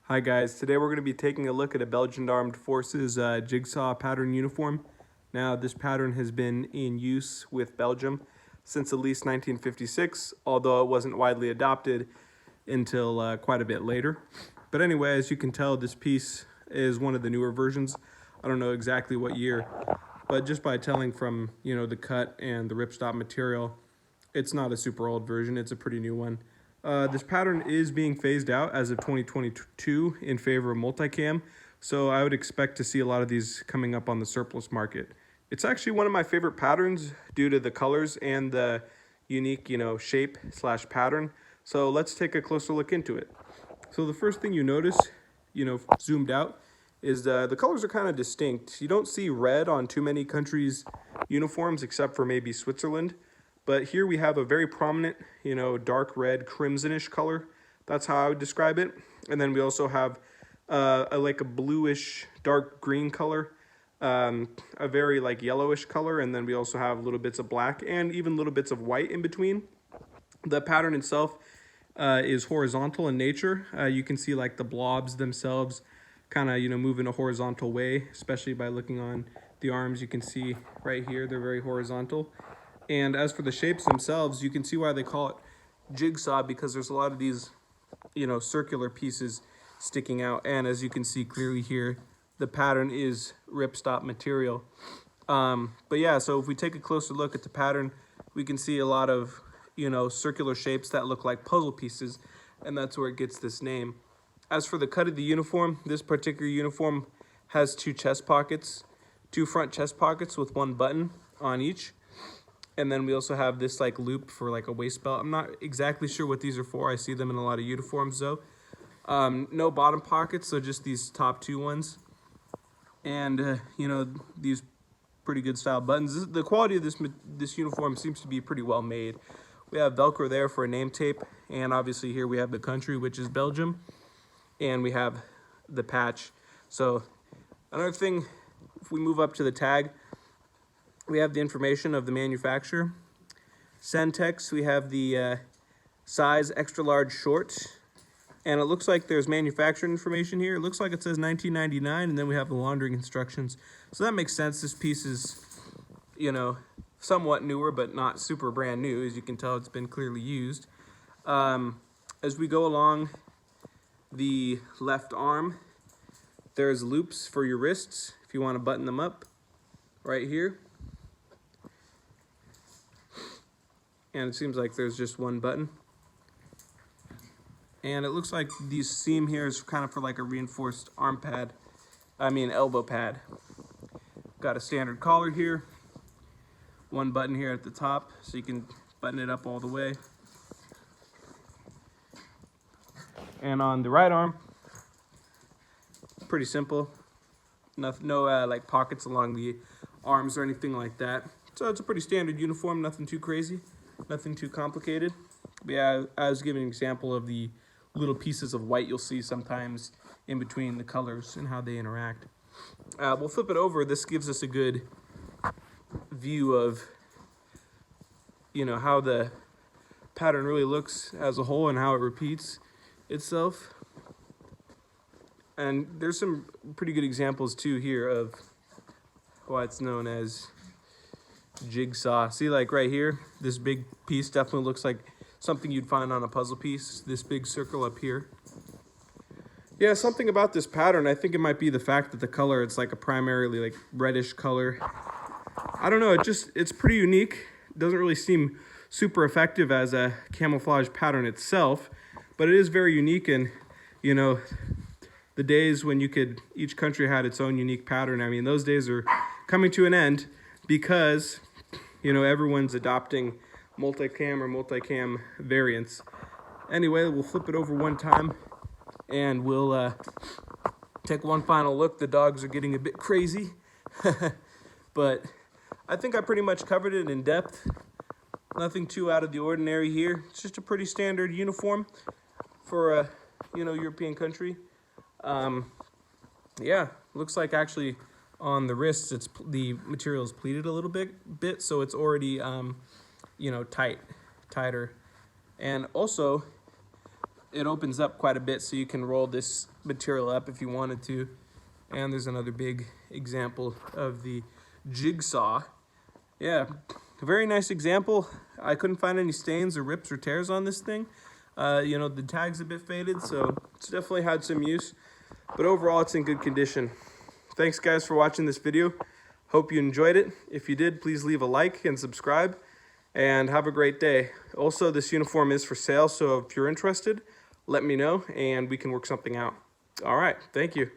Hi guys, today we're going to be taking a look at a Belgian Armed Forces jigsaw pattern uniform. Now this pattern has been in use with Belgium since at least 1956, although it wasn't widely adopted until quite a bit later. But anyway, as you can tell, this piece is one of the newer versions. I don't know exactly what year, but just by telling from the cut and the ripstop material, it's not a super old version, it's a pretty new one. This pattern is being phased out as of 2022 in favor of multicam, so I would expect to see a lot of these coming up on the surplus market. It's actually one of my favorite patterns due to the colors and the unique, shape slash pattern. So let's take a closer look into it. So the first thing you notice, zoomed out, is the colors are kind of distinct. You don't see red on too many countries' uniforms except for maybe Switzerland. But here we have a very prominent, dark red, crimsonish color. That's how I would describe it. And then we also have like a bluish, dark green color, a very like yellowish color. And then we also have little bits of black and even little bits of white in between. The pattern itself is horizontal in nature. You can see like the blobs themselves kind of, move in a horizontal way, especially by looking on the arms. You can see right here, they're very horizontal. And as for the shapes themselves, you can see why they call it jigsaw, because there's a lot of these, circular pieces sticking out. And as you can see clearly here, the pattern is ripstop material. But yeah, so if we take a closer look at the pattern, we can see a lot of, circular shapes that look like puzzle pieces, and that's where it gets this name. As for the cut of the uniform, this particular uniform has two front chest pockets with one button on each. And then we also have this like loop for like a waist belt. I'm not exactly sure what these are for. I see them in a lot of uniforms though. No bottom pockets, so just these top two ones. And these pretty good style buttons. The quality of this uniform seems to be pretty well made. We have Velcro there for a name tape, and obviously here we have the country, which is Belgium, and we have the patch. So another thing, if we move up to the tag, we have the information of the manufacturer. Centex, we have the size extra large short. And it looks like there's manufacturer information here. It looks like it says 1999, and then we have the laundering instructions. So that makes sense. This piece is, somewhat newer, but not super brand new. As you can tell, it's been clearly used. As we go along the left arm, there's loops for your wrists if you want to button them up right here. And it seems like there's just one button. And it looks like these seam here is kind of for like a reinforced elbow pad. Got a standard collar here. One button here at the top, so you can button it up all the way. And on the right arm, pretty simple. No like pockets along the arms or anything like that. So it's a pretty standard uniform, nothing too crazy. Nothing too complicated. But yeah, I was giving an example of the little pieces of white you'll see sometimes in between the colors and how they interact. We'll flip it over. This gives us a good view of, how the pattern really looks as a whole and how it repeats itself. And there's some pretty good examples too here of why it's known as jigsaw. See, like right here, this big piece definitely looks like something you'd find on a puzzle piece. This big circle up here. Yeah, something about this pattern, I think it might be the fact that the color, it's like a primarily like reddish color. I don't know, it's pretty unique. It doesn't really seem super effective as a camouflage pattern itself, but it is very unique. And the days when each country had its own unique pattern, I mean, those days are coming to an end, because everyone's adopting multicam variants. Anyway, we'll flip it over one time and we'll take one final look. The dogs are getting a bit crazy, but I think I pretty much covered it in depth. Nothing too out of the ordinary here. It's just a pretty standard uniform for a European country. Yeah, looks like actually on the wrists, the material is pleated a little bit, so it's already tighter. And also, it opens up quite a bit, so you can roll this material up if you wanted to. And there's another big example of the Jigsaw. Yeah, a very nice example. I couldn't find any stains or rips or tears on this thing. You know, the tag's a bit faded, so it's definitely had some use. But overall, it's in good condition. Thanks, guys, for watching this video. Hope you enjoyed it. If you did, please leave a like and subscribe. And have a great day. Also, this uniform is for sale, so if you're interested, let me know, and we can work something out. All right, thank you.